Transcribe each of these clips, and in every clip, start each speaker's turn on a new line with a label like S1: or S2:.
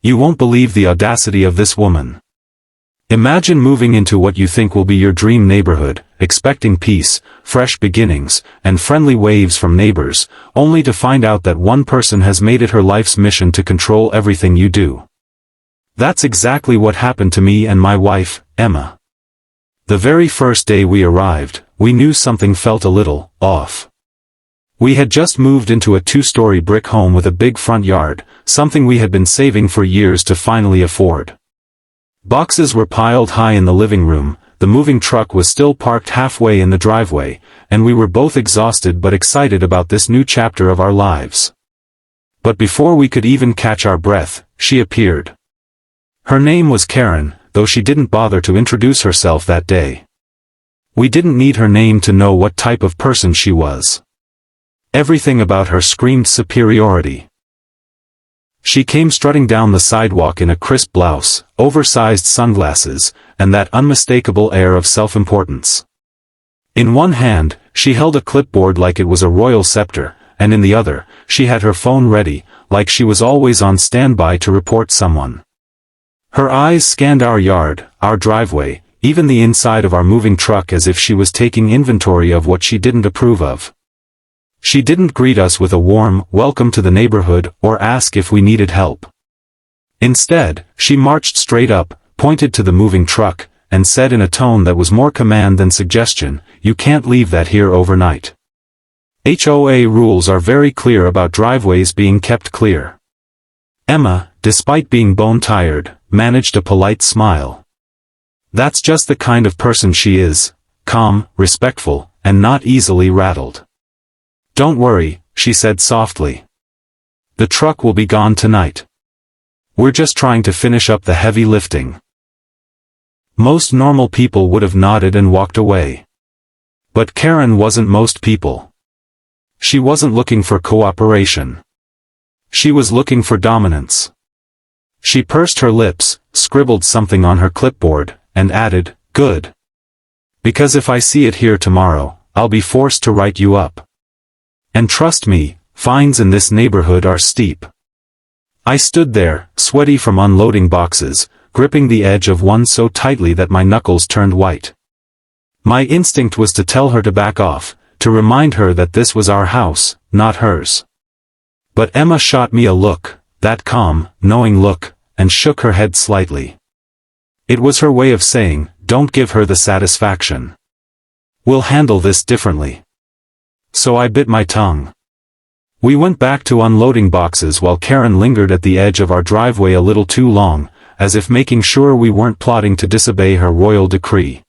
S1: You won't believe the audacity of this woman. Imagine moving into what you think will be your dream neighborhood, expecting peace, fresh beginnings, and friendly waves from neighbors, only to find out that one person has made it her life's mission to control everything you do. That's exactly what happened to me and my wife, Emma. The very first day we arrived, we knew something felt a little off. We had just moved into a 2-story brick home with a big front yard, something we had been saving for years to finally afford. Boxes were piled high in the living room, the moving truck was still parked halfway in the driveway, and we were both exhausted but excited about this new chapter of our lives. But before we could even catch our breath, she appeared. Her name was Karen, though she didn't bother to introduce herself that day. We didn't need her name to know what type of person she was. Everything about her screamed superiority. She came strutting down the sidewalk in a crisp blouse, oversized sunglasses, and that unmistakable air of self-importance. In one hand, she held a clipboard like it was a royal scepter, and in the other, she had her phone ready, like she was always on standby to report someone. Her eyes scanned our yard, our driveway, even the inside of our moving truck as if she was taking inventory of what she didn't approve of. She didn't greet us with a warm welcome to the neighborhood or ask if we needed help. Instead, she marched straight up, pointed to the moving truck, and said in a tone that was more command than suggestion, "You can't leave that here overnight. HOA rules are very clear about driveways being kept clear." Emma, despite being bone-tired, managed a polite smile. That's just the kind of person she is, calm, respectful, and not easily rattled. "Don't worry," she said softly. "The truck will be gone tonight. We're just trying to finish up the heavy lifting." Most normal people would have nodded and walked away. But Karen wasn't most people. She wasn't looking for cooperation. She was looking for dominance. She pursed her lips, scribbled something on her clipboard, and added, "Good. Because if I see it here tomorrow, I'll be forced to write you up. And trust me, fines in this neighborhood are steep." I stood there, sweaty from unloading boxes, gripping the edge of one so tightly that my knuckles turned white. My instinct was to tell her to back off, to remind her that this was our house, not hers. But Emma shot me a look, that calm, knowing look, and shook her head slightly. It was her way of saying, "Don't give her the satisfaction. We'll handle this differently." So I bit my tongue. We went back to unloading boxes while Karen lingered at the edge of our driveway a little too long, as if making sure we weren't plotting to disobey her royal decree.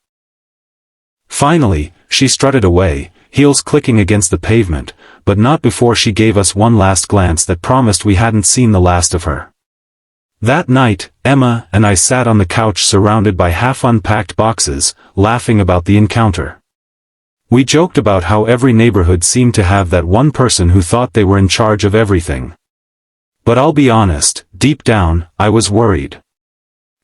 S1: Finally, she strutted away, heels clicking against the pavement, but not before she gave us one last glance that promised we hadn't seen the last of her. That night, Emma and I sat on the couch surrounded by half-unpacked boxes, laughing about the encounter. We joked about how every neighborhood seemed to have that one person who thought they were in charge of everything. But I'll be honest, deep down, I was worried.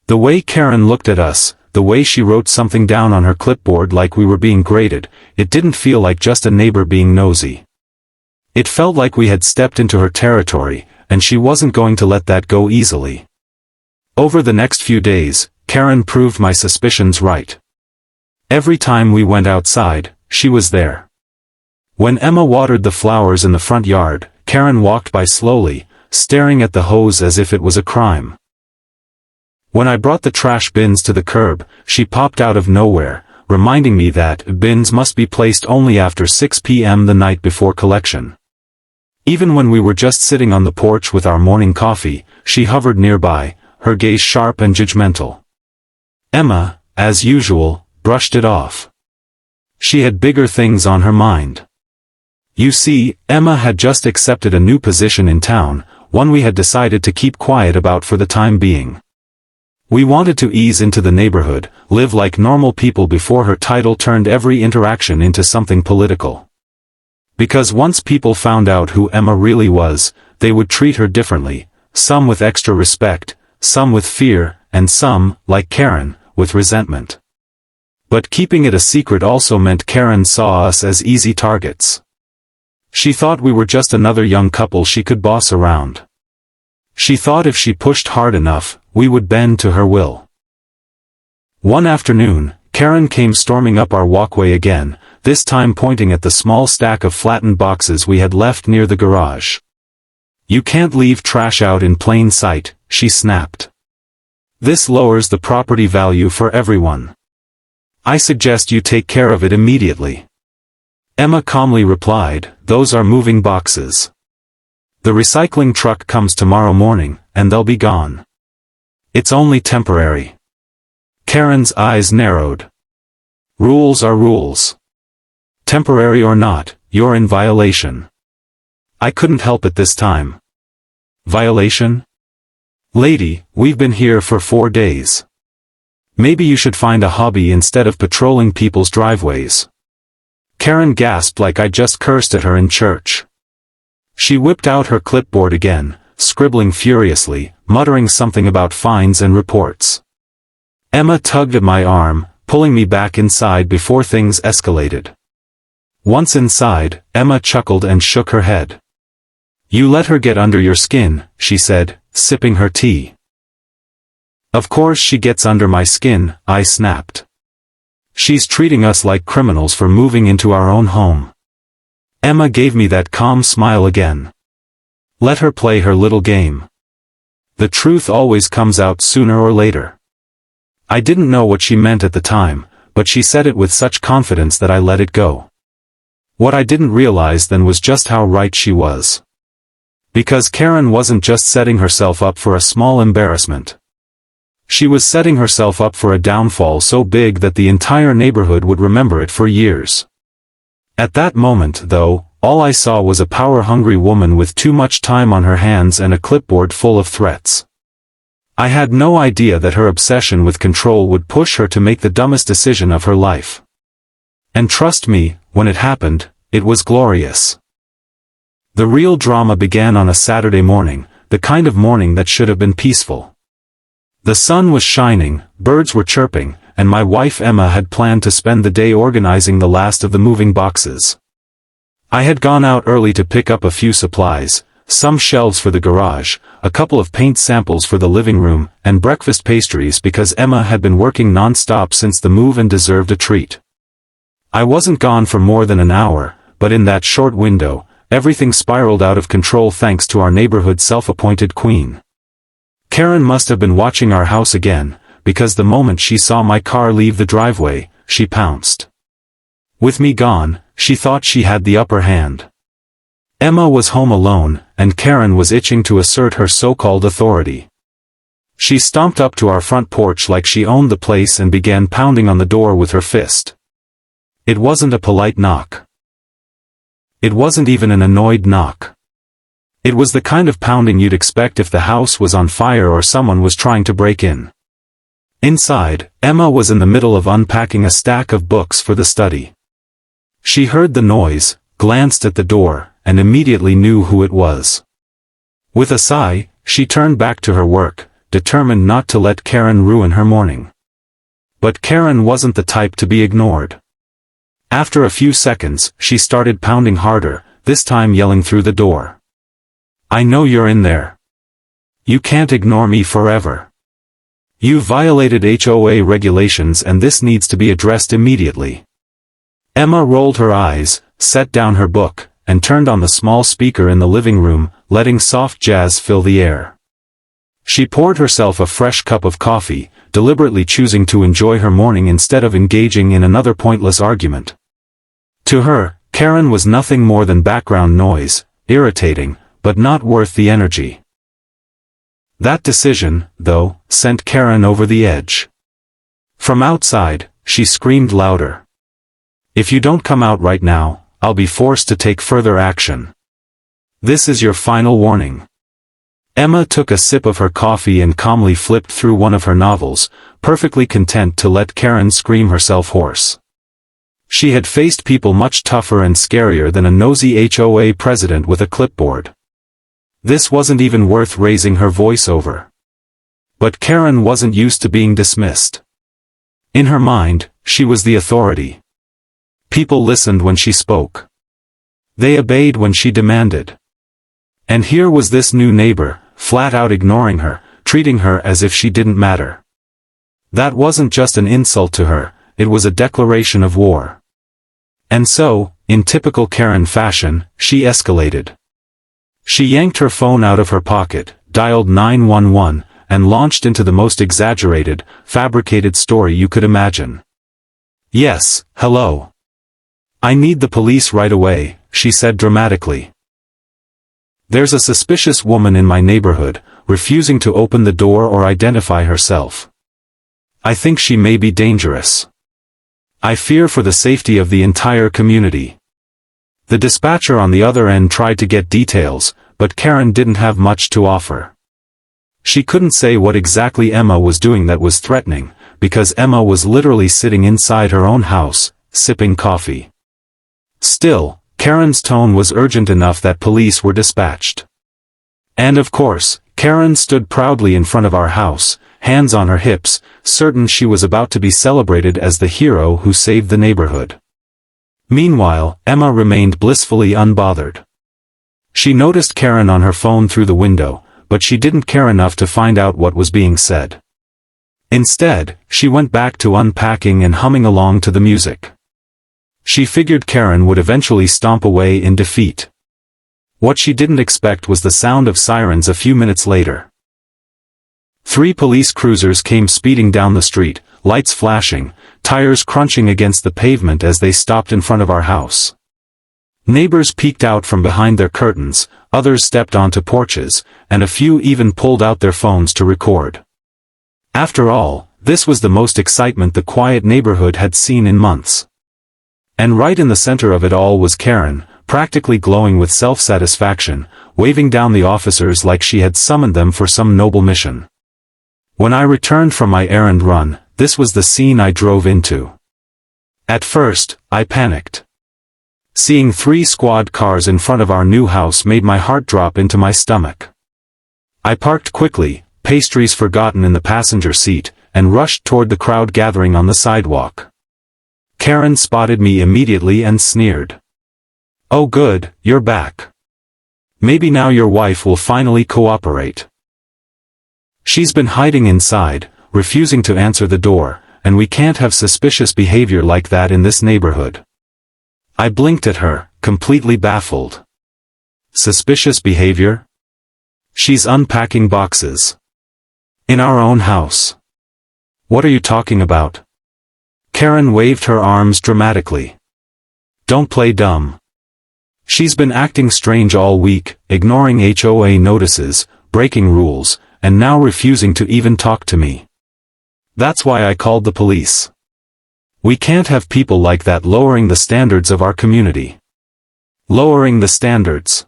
S1: The way Karen looked at us, the way she wrote something down on her clipboard like we were being graded, it didn't feel like just a neighbor being nosy. It felt like we had stepped into her territory, and she wasn't going to let that go easily. Over the next few days, Karen proved my suspicions right. Every time we went outside, she was there. When Emma watered the flowers in the front yard, Karen walked by slowly, staring at the hose as if it was a crime. When I brought the trash bins to the curb, she popped out of nowhere, reminding me that bins must be placed only after 6 p.m. the night before collection. Even when we were just sitting on the porch with our morning coffee, she hovered nearby, her gaze sharp and judgmental. Emma, as usual, brushed it off. She had bigger things on her mind. You see, Emma had just accepted a new position in town, one we had decided to keep quiet about for the time being. We wanted to ease into the neighborhood, live like normal people before her title turned every interaction into something political. Because once people found out who Emma really was, they would treat her differently, some with extra respect, some with fear, and some, like Karen, with resentment. But keeping it a secret also meant Karen saw us as easy targets. She thought we were just another young couple she could boss around. She thought if she pushed hard enough, we would bend to her will. One afternoon, Karen came storming up our walkway again, this time pointing at the small stack of flattened boxes we had left near the garage. "You can't leave trash out in plain sight," she snapped. "This lowers the property value for everyone. I suggest you take care of it immediately." Emma calmly replied, "Those are moving boxes. The recycling truck comes tomorrow morning, and they'll be gone. It's only temporary." Karen's eyes narrowed. "Rules are rules. Temporary or not, you're in violation." I couldn't help it this time. "Violation? Lady, we've been here for 4 days. Maybe you should find a hobby instead of patrolling people's driveways." Karen gasped like I just cursed at her in church. She whipped out her clipboard again, scribbling furiously, muttering something about fines and reports. Emma tugged at my arm, pulling me back inside before things escalated. Once inside, Emma chuckled and shook her head. "You let her get under your skin," she said, sipping her tea. "Of course she gets under my skin," I snapped. "She's treating us like criminals for moving into our own home." Emma gave me that calm smile again. "Let her play her little game. The truth always comes out sooner or later." I didn't know what she meant at the time, but she said it with such confidence that I let it go. What I didn't realize then was just how right she was. Because Karen wasn't just setting herself up for a small embarrassment. She was setting herself up for a downfall so big that the entire neighborhood would remember it for years. At that moment, though, all I saw was a power-hungry woman with too much time on her hands and a clipboard full of threats. I had no idea that her obsession with control would push her to make the dumbest decision of her life. And trust me, when it happened, it was glorious. The real drama began on a Saturday morning, the kind of morning that should have been peaceful. The sun was shining, birds were chirping, and my wife Emma had planned to spend the day organizing the last of the moving boxes. I had gone out early to pick up a few supplies, some shelves for the garage, a couple of paint samples for the living room, and breakfast pastries because Emma had been working non-stop since the move and deserved a treat. I wasn't gone for more than an hour, but in that short window, everything spiraled out of control thanks to our neighborhood's self-appointed queen. Karen must have been watching our house again, because the moment she saw my car leave the driveway, she pounced. With me gone, she thought she had the upper hand. Emma was home alone, and Karen was itching to assert her so-called authority. She stomped up to our front porch like she owned the place and began pounding on the door with her fist. It wasn't a polite knock. It wasn't even an annoyed knock. It was the kind of pounding you'd expect if the house was on fire or someone was trying to break in. Inside, Emma was in the middle of unpacking a stack of books for the study. She heard the noise, glanced at the door, and immediately knew who it was. With a sigh, she turned back to her work, determined not to let Karen ruin her morning. But Karen wasn't the type to be ignored. After a few seconds, she started pounding harder, this time yelling through the door. "I know you're in there. You can't ignore me forever. You violated HOA regulations and this needs to be addressed immediately." Emma rolled her eyes, set down her book, and turned on the small speaker in the living room, letting soft jazz fill the air. She poured herself a fresh cup of coffee, deliberately choosing to enjoy her morning instead of engaging in another pointless argument. To her, Karen was nothing more than background noise, irritating, but not worth the energy. That decision, though, sent Karen over the edge. From outside, she screamed louder. "If you don't come out right now, I'll be forced to take further action. This is your final warning." Emma took a sip of her coffee and calmly flipped through one of her novels, perfectly content to let Karen scream herself hoarse. She had faced people much tougher and scarier than a nosy HOA president with a clipboard. This wasn't even worth raising her voice over. But Karen wasn't used to being dismissed. In her mind, she was the authority. People listened when she spoke. They obeyed when she demanded. And here was this new neighbor, flat out ignoring her, treating her as if she didn't matter. That wasn't just an insult to her, it was a declaration of war. And so, in typical Karen fashion, she escalated. She yanked her phone out of her pocket, dialed 911, and launched into the most exaggerated, fabricated story you could imagine. "Yes, hello. I need the police right away," she said dramatically. "There's a suspicious woman in my neighborhood, refusing to open the door or identify herself. I think she may be dangerous. I fear for the safety of the entire community." The dispatcher on the other end tried to get details, but Karen didn't have much to offer. She couldn't say what exactly Emma was doing that was threatening, because Emma was literally sitting inside her own house, sipping coffee. Still, Karen's tone was urgent enough that police were dispatched. And of course, Karen stood proudly in front of our house, hands on her hips, certain she was about to be celebrated as the hero who saved the neighborhood. Meanwhile, Emma remained blissfully unbothered. She noticed Karen on her phone through the window, but she didn't care enough to find out what was being said. Instead, she went back to unpacking and humming along to the music. She figured Karen would eventually stomp away in defeat. What she didn't expect was the sound of sirens a few minutes later. 3 police cruisers came speeding down the street, lights flashing, tires crunching against the pavement as they stopped in front of our house. Neighbors peeked out from behind their curtains, others stepped onto porches, and a few even pulled out their phones to record. After all, this was the most excitement the quiet neighborhood had seen in months. And right in the center of it all was Karen, practically glowing with self-satisfaction, waving down the officers like she had summoned them for some noble mission. When I returned from my errand run, this was the scene I drove into. At first, I panicked. Seeing 3 squad cars in front of our new house made my heart drop into my stomach. I parked quickly, pastries forgotten in the passenger seat, and rushed toward the crowd gathering on the sidewalk. Karen spotted me immediately and sneered. "Oh good, you're back. Maybe now your wife will finally cooperate. She's been hiding inside, refusing to answer the door, and we can't have suspicious behavior like that in this neighborhood." I blinked at her, completely baffled. Suspicious behavior? She's unpacking boxes. In our own house. What are you talking about? Karen waved her arms dramatically. Don't play dumb. She's been acting strange all week, ignoring HOA notices, breaking rules, and now refusing to even talk to me. That's why I called the police. We can't have people like that lowering the standards of our community. Lowering the standards.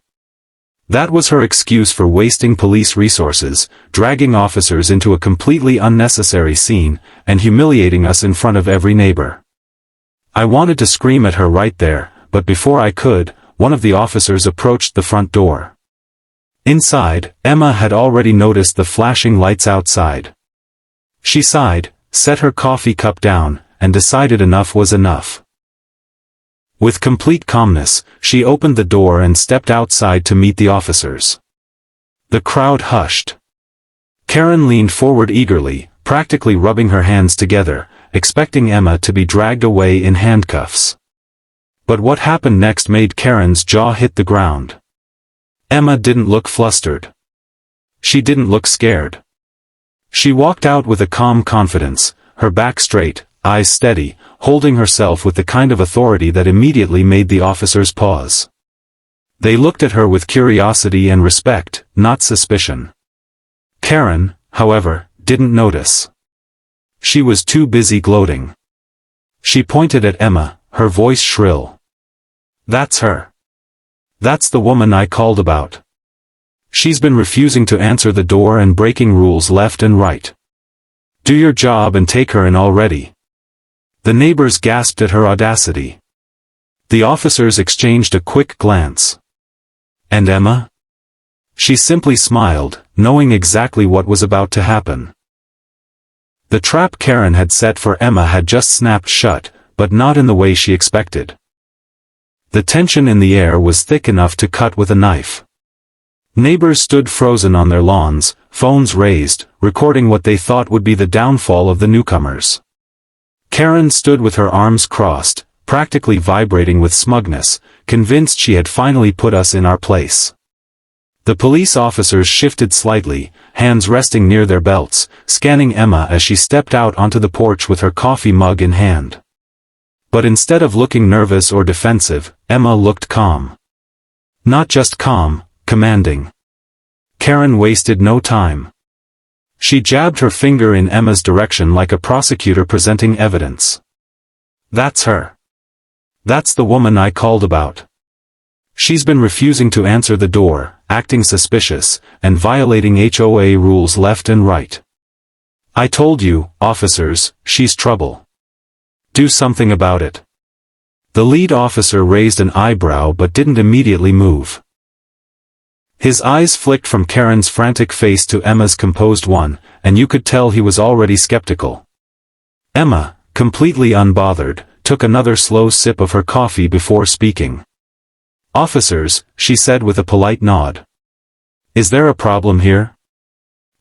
S1: That was her excuse for wasting police resources, dragging officers into a completely unnecessary scene, and humiliating us in front of every neighbor. I wanted to scream at her right there, but before I could, one of the officers approached the front door. Inside, Emma had already noticed the flashing lights outside. She sighed, set her coffee cup down, and decided enough was enough. With complete calmness, she opened the door and stepped outside to meet the officers. The crowd hushed. Karen leaned forward eagerly, practically rubbing her hands together, expecting Emma to be dragged away in handcuffs. But what happened next made Karen's jaw hit the ground. Emma didn't look flustered. She didn't look scared. She walked out with a calm confidence, her back straight, eyes steady, holding herself with the kind of authority that immediately made the officers pause. They looked at her with curiosity and respect, not suspicion. Karen, however, didn't notice. She was too busy gloating. She pointed at Emma, her voice shrill. That's her. That's the woman I called about. She's been refusing to answer the door and breaking rules left and right. Do your job and take her in already. The neighbors gasped at her audacity. The officers exchanged a quick glance. And Emma? She simply smiled, knowing exactly what was about to happen. The trap Karen had set for Emma had just snapped shut, but not in the way she expected. The tension in the air was thick enough to cut with a knife. Neighbors stood frozen on their lawns, phones raised, recording what they thought would be the downfall of the newcomers. Karen stood with her arms crossed, practically vibrating with smugness, convinced she had finally put us in our place. The police officers shifted slightly, hands resting near their belts, scanning Emma as she stepped out onto the porch with her coffee mug in hand. But instead of looking nervous or defensive, Emma looked calm. Not just calm, commanding. Karen wasted no time. She jabbed her finger in Emma's direction like a prosecutor presenting evidence. That's her. That's the woman I called about. She's been refusing to answer the door, acting suspicious, and violating HOA rules left and right. I told you, officers, she's trouble. Do something about it. The lead officer raised an eyebrow but didn't immediately move. His eyes flicked from Karen's frantic face to Emma's composed one, and you could tell he was already skeptical. Emma, completely unbothered, took another slow sip of her coffee before speaking. Officers, she said with a polite nod. Is there a problem here?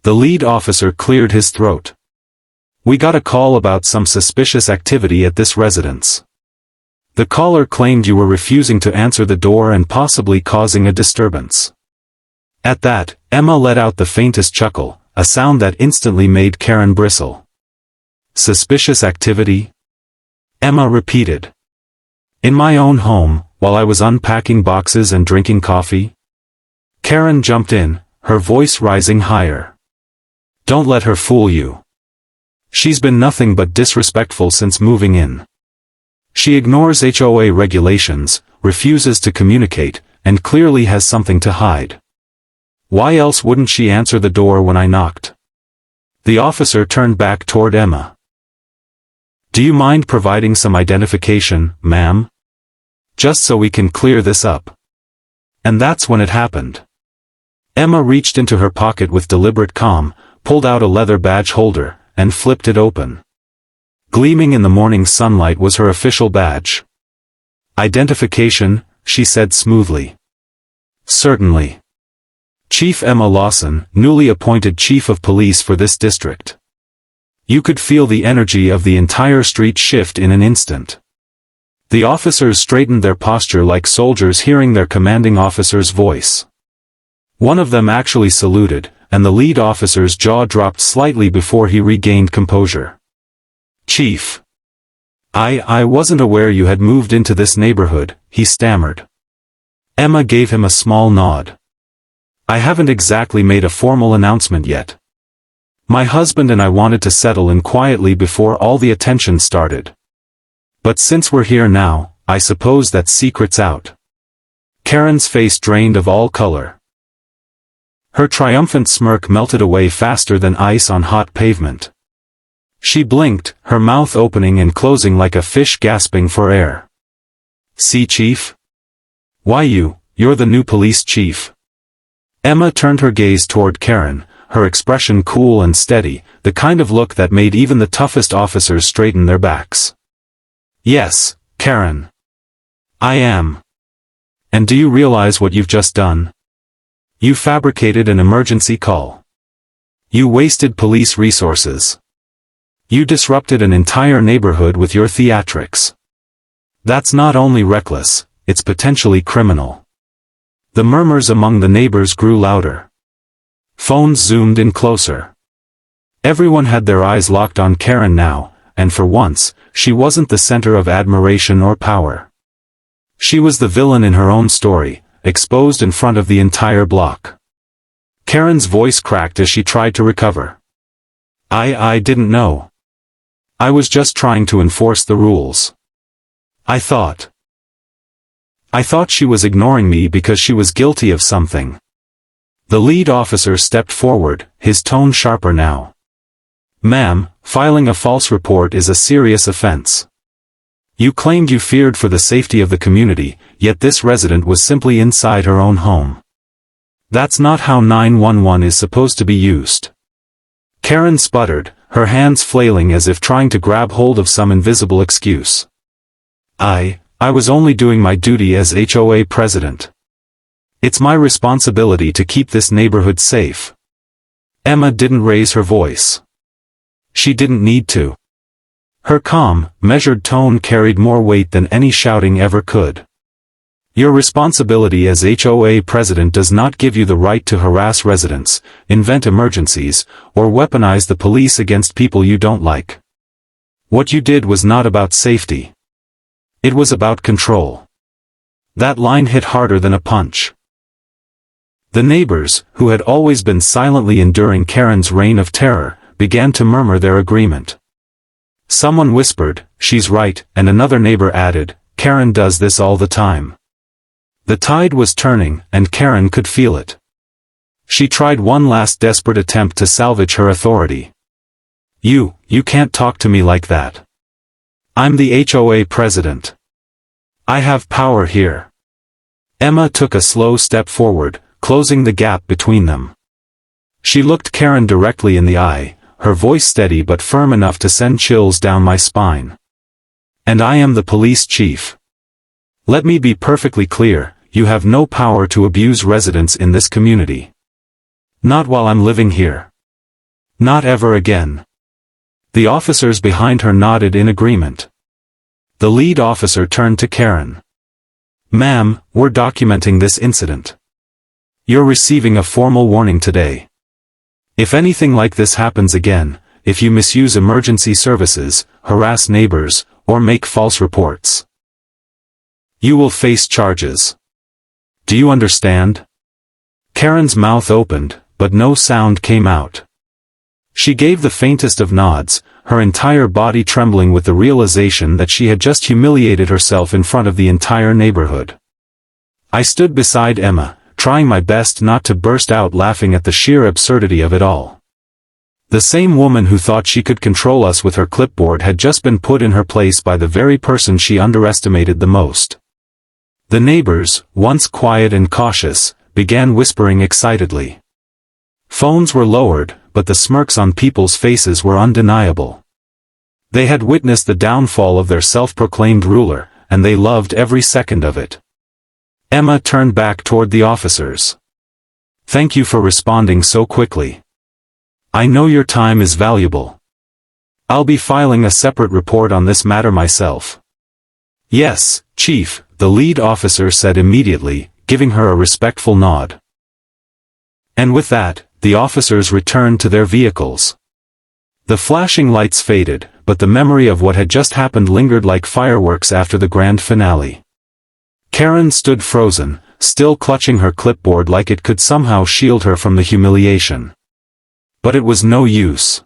S1: The lead officer cleared his throat. We got a call about some suspicious activity at this residence. The caller claimed you were refusing to answer the door and possibly causing a disturbance. At that, Emma let out the faintest chuckle, a sound that instantly made Karen bristle. Suspicious activity? Emma repeated. In my own home, while I was unpacking boxes and drinking coffee? Karen jumped in, her voice rising higher. Don't let her fool you. She's been nothing but disrespectful since moving in. She ignores HOA regulations, refuses to communicate, and clearly has something to hide. Why else wouldn't she answer the door when I knocked? The officer turned back toward Emma. Do you mind providing some identification, ma'am? Just so we can clear this up. And that's when it happened. Emma reached into her pocket with deliberate calm, pulled out a leather badge holder, and flipped it open. Gleaming in the morning sunlight was her official badge. Identification, she said smoothly. Certainly. Chief Emma Lawson, newly appointed chief of police for this district. You could feel the energy of the entire street shift in an instant. The officers straightened their posture like soldiers hearing their commanding officer's voice. One of them actually saluted, and the lead officer's jaw dropped slightly before he regained composure. Chief. I wasn't aware you had moved into this neighborhood, he stammered. Emma gave him a small nod. I haven't exactly made a formal announcement yet. My husband and I wanted to settle in quietly before all the attention started. But since we're here now, I suppose that secret's out. Karen's face drained of all color. Her triumphant smirk melted away faster than ice on hot pavement. She blinked, her mouth opening and closing like a fish gasping for air. See, Chief? Why you're the new police chief. Emma turned her gaze toward Karen, her expression cool and steady, the kind of look that made even the toughest officers straighten their backs. Yes, Karen. I am. And do you realize what you've just done? You fabricated an emergency call. You wasted police resources. You disrupted an entire neighborhood with your theatrics. That's not only reckless, it's potentially criminal. The murmurs among the neighbors grew louder. Phones zoomed in closer. Everyone had their eyes locked on Karen now, and for once, she wasn't the center of admiration or power. She was the villain in her own story, exposed in front of the entire block. Karen's voice cracked as she tried to recover. I didn't know. I was just trying to enforce the rules. I thought she was ignoring me because she was guilty of something. The lead officer stepped forward, his tone sharper now. Ma'am, filing a false report is a serious offense. You claimed you feared for the safety of the community, yet this resident was simply inside her own home. That's not how 911 is supposed to be used. Karen sputtered, her hands flailing as if trying to grab hold of some invisible excuse. I was only doing my duty as HOA president. It's my responsibility to keep this neighborhood safe. Emma didn't raise her voice. She didn't need to. Her calm, measured tone carried more weight than any shouting ever could. Your responsibility as HOA president does not give you the right to harass residents, invent emergencies, or weaponize the police against people you don't like. What you did was not about safety. It was about control. That line hit harder than a punch. The neighbors, who had always been silently enduring Karen's reign of terror, began to murmur their agreement. Someone whispered, "She's right," and another neighbor added, "Karen does this all the time." The tide was turning, and Karen could feel it. She tried one last desperate attempt to salvage her authority. You can't talk to me like that. I'm the HOA president. I have power here." Emma took a slow step forward, closing the gap between them. She looked Karen directly in the eye, her voice steady but firm enough to send chills down my spine. "And I am the police chief. Let me be perfectly clear, you have no power to abuse residents in this community. Not while I'm living here. Not ever again." The officers behind her nodded in agreement. The lead officer turned to Karen. "Ma'am, we're documenting this incident. You're receiving a formal warning today. If anything like this happens again, if you misuse emergency services, harass neighbors, or make false reports, you will face charges. Do you understand?" Karen's mouth opened, but no sound came out. She gave the faintest of nods, her entire body trembling with the realization that she had just humiliated herself in front of the entire neighborhood. I stood beside Emma, trying my best not to burst out laughing at the sheer absurdity of it all. The same woman who thought she could control us with her clipboard had just been put in her place by the very person she underestimated the most. The neighbors, once quiet and cautious, began whispering excitedly. Phones were lowered, but the smirks on people's faces were undeniable. They had witnessed the downfall of their self-proclaimed ruler, and they loved every second of it. Emma turned back toward the officers. "Thank you for responding so quickly. I know your time is valuable. I'll be filing a separate report on this matter myself." "Yes, Chief," the lead officer said immediately, giving her a respectful nod. And with that, the officers returned to their vehicles. The flashing lights faded, but the memory of what had just happened lingered like fireworks after the grand finale. Karen stood frozen, still clutching her clipboard like it could somehow shield her from the humiliation. But it was no use.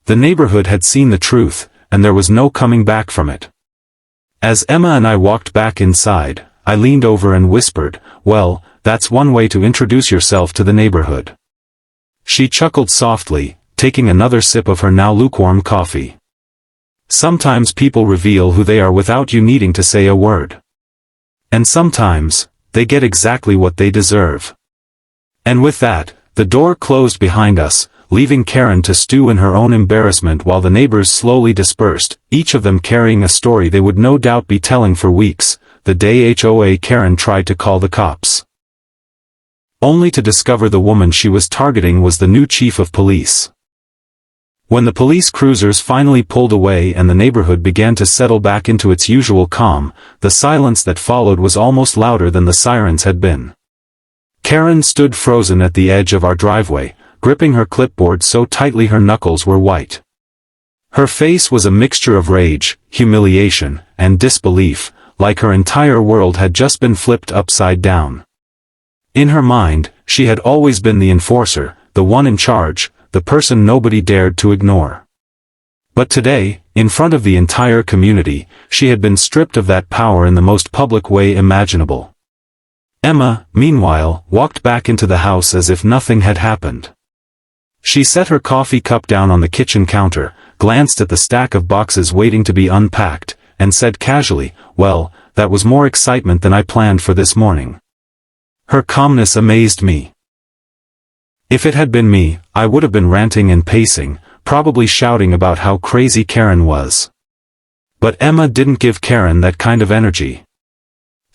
S1: The neighborhood had seen the truth, and there was no coming back from it. As Emma and I walked back inside, I leaned over and whispered, "Well, that's one way to introduce yourself to the neighborhood." She chuckled softly, taking another sip of her now lukewarm coffee. "Sometimes people reveal who they are without you needing to say a word. And sometimes, they get exactly what they deserve." And with that, the door closed behind us, leaving Karen to stew in her own embarrassment while the neighbors slowly dispersed, each of them carrying a story they would no doubt be telling for weeks, the day HOA Karen tried to call the cops. Only to discover the woman she was targeting was the new chief of police. When the police cruisers finally pulled away and the neighborhood began to settle back into its usual calm, the silence that followed was almost louder than the sirens had been. Karen stood frozen at the edge of our driveway, gripping her clipboard so tightly her knuckles were white. Her face was a mixture of rage, humiliation, and disbelief, like her entire world had just been flipped upside down. In her mind, she had always been the enforcer, the one in charge, the person nobody dared to ignore. But today, in front of the entire community, she had been stripped of that power in the most public way imaginable. Emma, meanwhile, walked back into the house as if nothing had happened. She set her coffee cup down on the kitchen counter, glanced at the stack of boxes waiting to be unpacked, and said casually, "Well, that was more excitement than I planned for this morning." Her calmness amazed me. If it had been me, I would have been ranting and pacing, probably shouting about how crazy Karen was. But Emma didn't give Karen that kind of energy.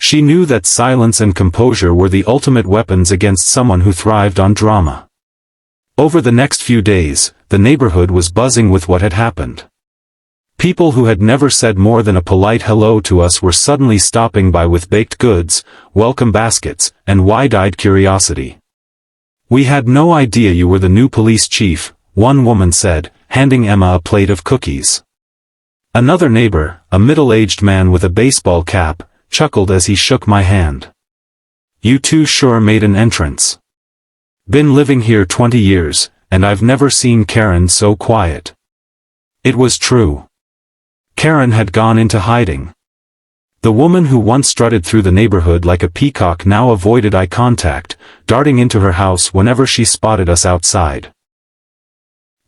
S1: She knew that silence and composure were the ultimate weapons against someone who thrived on drama. Over the next few days, the neighborhood was buzzing with what had happened. People who had never said more than a polite hello to us were suddenly stopping by with baked goods, welcome baskets, and wide-eyed curiosity. "We had no idea you were the new police chief," one woman said, handing Emma a plate of cookies. Another neighbor, a middle-aged man with a baseball cap, chuckled as he shook my hand. "You two sure made an entrance. Been living here 20 years, and I've never seen Karen so quiet." It was true. Karen had gone into hiding. The woman who once strutted through the neighborhood like a peacock now avoided eye contact, darting into her house whenever she spotted us outside.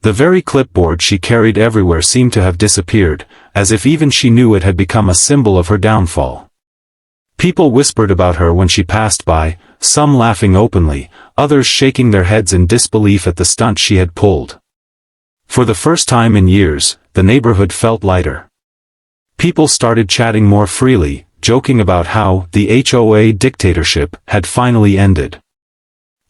S1: The very clipboard she carried everywhere seemed to have disappeared, as if even she knew it had become a symbol of her downfall. People whispered about her when she passed by, some laughing openly, others shaking their heads in disbelief at the stunt she had pulled. For the first time in years, the neighborhood felt lighter. People started chatting more freely, joking about how the HOA dictatorship had finally ended.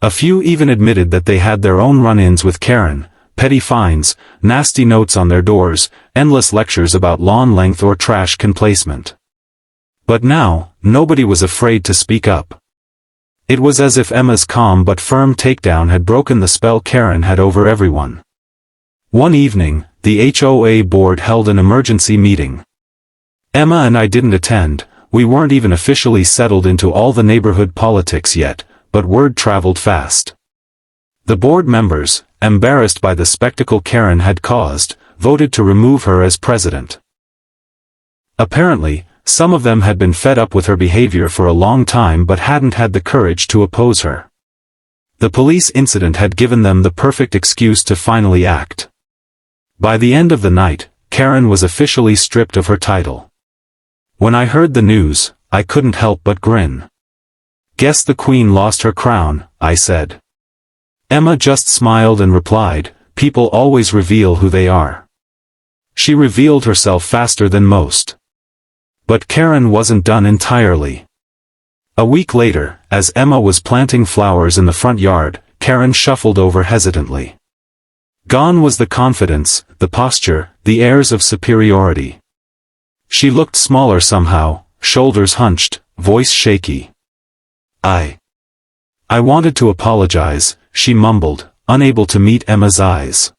S1: A few even admitted that they had their own run-ins with Karen, petty fines, nasty notes on their doors, endless lectures about lawn length or trash can placement. But now, nobody was afraid to speak up. It was as if Emma's calm but firm takedown had broken the spell Karen had over everyone. One evening, the HOA board held an emergency meeting. Emma and I didn't attend. We weren't even officially settled into all the neighborhood politics yet, but word traveled fast. The board members, embarrassed by the spectacle Karen had caused, voted to remove her as president. Apparently, some of them had been fed up with her behavior for a long time but hadn't had the courage to oppose her. The police incident had given them the perfect excuse to finally act. By the end of the night, Karen was officially stripped of her title. When I heard the news, I couldn't help but grin. "Guess the queen lost her crown," I said. Emma just smiled and replied, "People always reveal who they are." She revealed herself faster than most. But Karen wasn't done entirely. A week later, as Emma was planting flowers in the front yard, Karen shuffled over hesitantly. Gone was the confidence, the posture, the airs of superiority. She looked smaller somehow, shoulders hunched, voice shaky. I wanted to apologize," she mumbled, unable to meet Emma's eyes.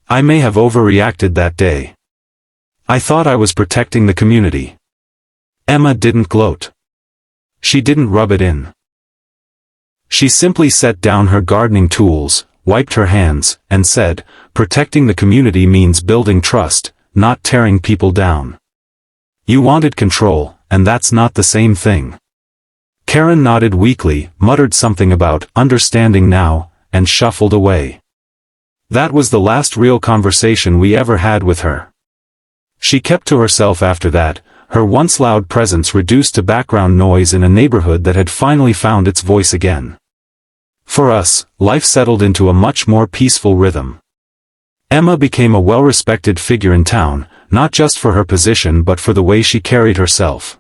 S1: "I may have overreacted that day. I thought I was protecting the community." Emma didn't gloat. She didn't rub it in. She simply set down her gardening tools, wiped her hands, and said, "Protecting the community means building trust, not tearing people down. You wanted control, and that's not the same thing." Karen nodded weakly, muttered something about understanding now, and shuffled away. That was the last real conversation we ever had with her. She kept to herself after that, her once loud presence reduced to background noise in a neighborhood that had finally found its voice again. For us, life settled into a much more peaceful rhythm. Emma became a well-respected figure in town, not just for her position but for the way she carried herself.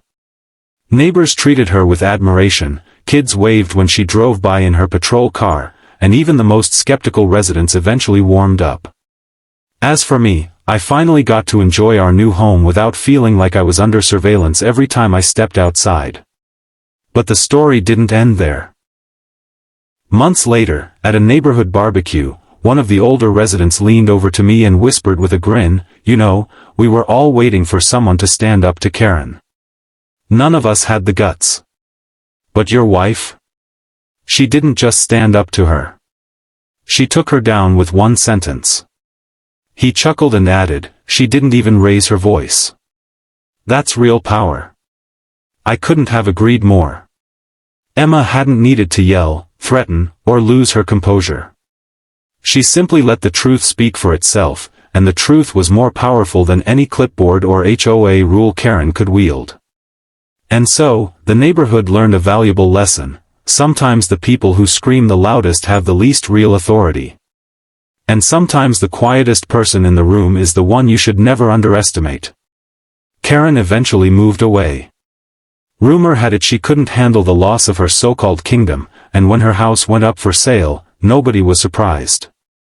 S1: Neighbors treated her with admiration, kids waved when she drove by in her patrol car, and even the most skeptical residents eventually warmed up. As for me, I finally got to enjoy our new home without feeling like I was under surveillance every time I stepped outside. But the story didn't end there. Months later, at a neighborhood barbecue, one of the older residents leaned over to me and whispered with a grin, "You know, we were all waiting for someone to stand up to Karen. None of us had the guts. But your wife? She didn't just stand up to her. She took her down with one sentence." He chuckled and added, "She didn't even raise her voice. That's real power." I couldn't have agreed more. Emma hadn't needed to yell, threaten, or lose her composure. She simply let the truth speak for itself, and the truth was more powerful than any clipboard or HOA rule Karen could wield. And so, the neighborhood learned a valuable lesson. Sometimes the people who scream the loudest have the least real authority. And sometimes the quietest person in the room is the one you should never underestimate. Karen eventually moved away. Rumor had it she couldn't handle the loss of her so-called kingdom, and when her house went up for sale, nobody was surprised.